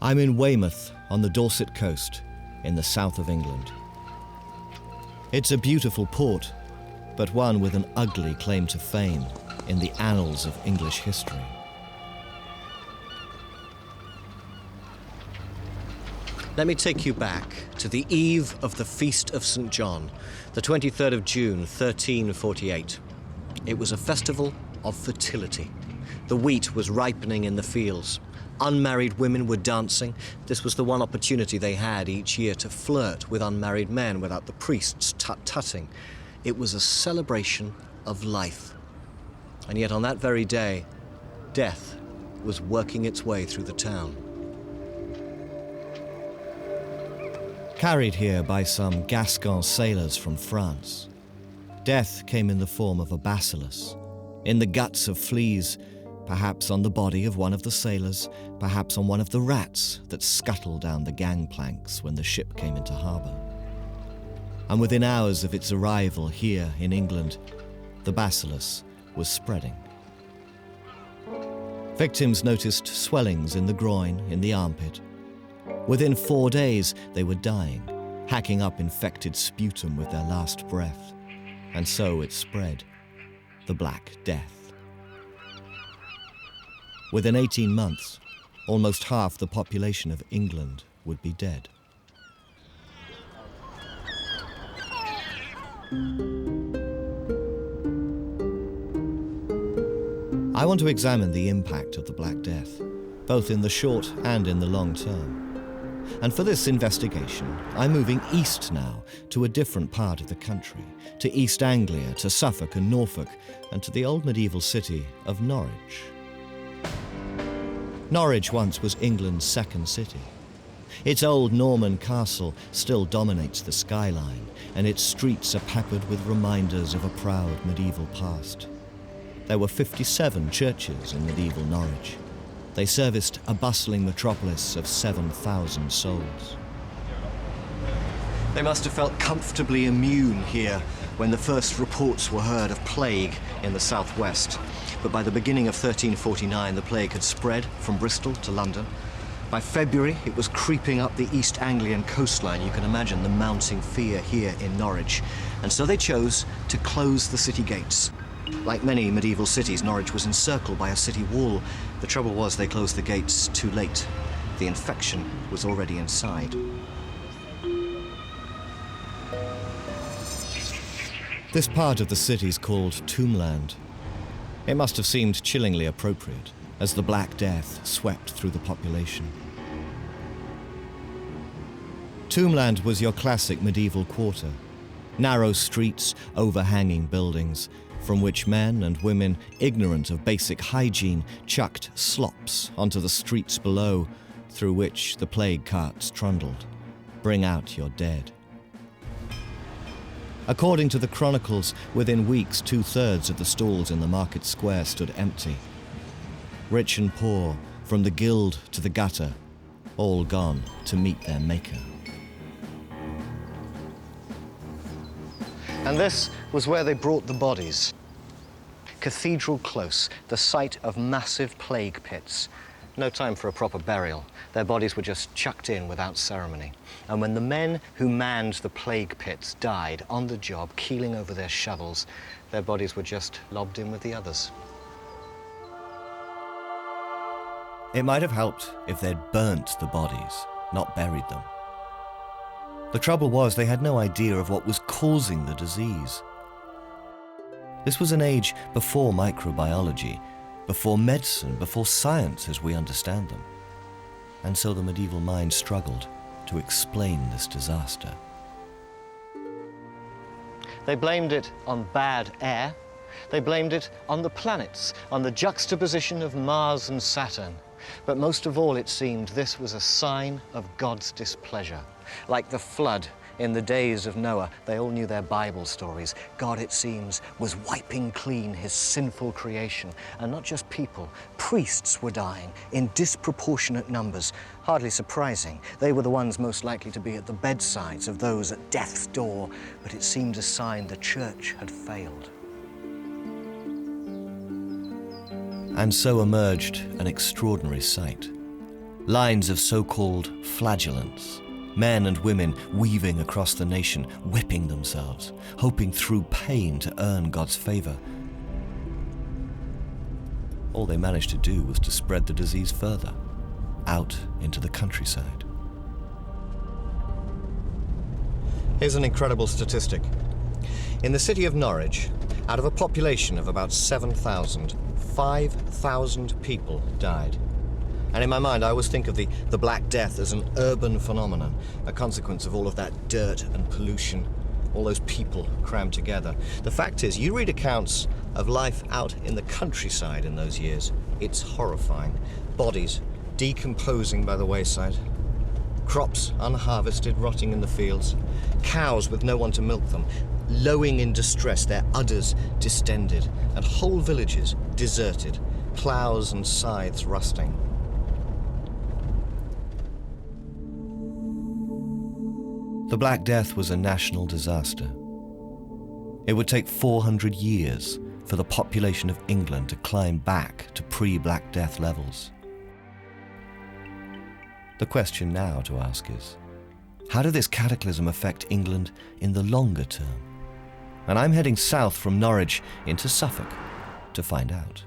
I'm in Weymouth on the Dorset coast in the south of England. It's a beautiful port, but one with an ugly claim to fame in the annals of English history. Let me take you back to the eve of the Feast of St. John, the 23rd of June, 1348. It was a festival of fertility. The wheat was ripening in the fields. Unmarried women were dancing. This was the one opportunity they had each year to flirt with unmarried men without the priests tut-tutting. It was a celebration of life. And yet on that very day, death was working its way through the town. Carried here by some Gascon sailors from France, death came in the form of a bacillus, in the guts of fleas, perhaps on the body of one of the sailors, perhaps on one of the rats that scuttled down the gangplanks when the ship came into harbour. And within hours of its arrival here in England, the bacillus was spreading. Victims noticed swellings in the groin, in the armpit. Within 4 days, they were dying, hacking up infected sputum with their last breath. And so it spread, the Black Death. Within 18 months, almost half the population of England would be dead. I want to examine the impact of the Black Death, both in the short and in the long term. And for this investigation, I'm moving east now to a different part of the country, to East Anglia, to Suffolk and Norfolk, and to the old medieval city of Norwich. Norwich once was England's second city. Its old Norman castle still dominates the skyline, and its streets are peppered with reminders of a proud medieval past. There were 57 churches in medieval Norwich. They serviced a bustling metropolis of 7,000 souls. They must have felt comfortably immune here when the first reports were heard of plague in the southwest. But by the beginning of 1349, the plague had spread from Bristol to London. By February, it was creeping up the East Anglian coastline. You can imagine the mounting fear here in Norwich. And so they chose to close the city gates. Like many medieval cities, Norwich was encircled by a city wall. The trouble was they closed the gates too late. The infection was already inside. This part of the city is called Tombland. It must have seemed chillingly appropriate as the Black Death swept through the population. Tombland was your classic medieval quarter. Narrow streets, overhanging buildings, from which men and women, ignorant of basic hygiene, chucked slops onto the streets below, through which the plague carts trundled. Bring out your dead. According to the chronicles, within weeks 2/3 of the stalls in the market square stood empty. Rich and poor, from the guild to the gutter, all gone to meet their maker. And this was where they brought the bodies. Cathedral Close, the site of massive plague pits. No time for a proper burial. Their bodies were just chucked in without ceremony. And when the men who manned the plague pits died on the job, keeling over their shovels, their bodies were just lobbed in with the others. It might have helped if they'd burnt the bodies, not buried them. The trouble was they had no idea of what was causing the disease. This was an age before microbiology, before medicine, before science as we understand them. And so the medieval mind struggled to explain this disaster. They blamed it on bad air. They blamed it on the planets, on the juxtaposition of Mars and Saturn. But most of all, it seemed, this was a sign of God's displeasure. Like the flood in the days of Noah, they all knew their Bible stories. God, it seems, was wiping clean his sinful creation. And not just people, priests were dying in disproportionate numbers. Hardly surprising. They were the ones most likely to be at the bedsides of those at death's door. But it seemed a sign the church had failed. And so emerged an extraordinary sight. Lines of so-called flagellants, men and women weaving across the nation, whipping themselves, hoping through pain to earn God's favor. All they managed to do was to spread the disease further, out into the countryside. Here's an incredible statistic. In the city of Norwich, out of a population of about 7,000, 5,000 people died. And in my mind, I always think of the Black Death as an urban phenomenon, a consequence of all of that dirt and pollution, all those people crammed together. The fact is, you read accounts of life out in the countryside in those years. It's horrifying. Bodies decomposing by the wayside, crops unharvested, rotting in the fields, cows with no one to milk them, lowing in distress, their udders distended, and whole villages deserted, ploughs and scythes rusting. The Black Death was a national disaster. It would take 400 years for the population of England to climb back to pre-Black Death levels. The question now to ask is, how did this cataclysm affect England in the longer term? And I'm heading south from Norwich into Suffolk to find out.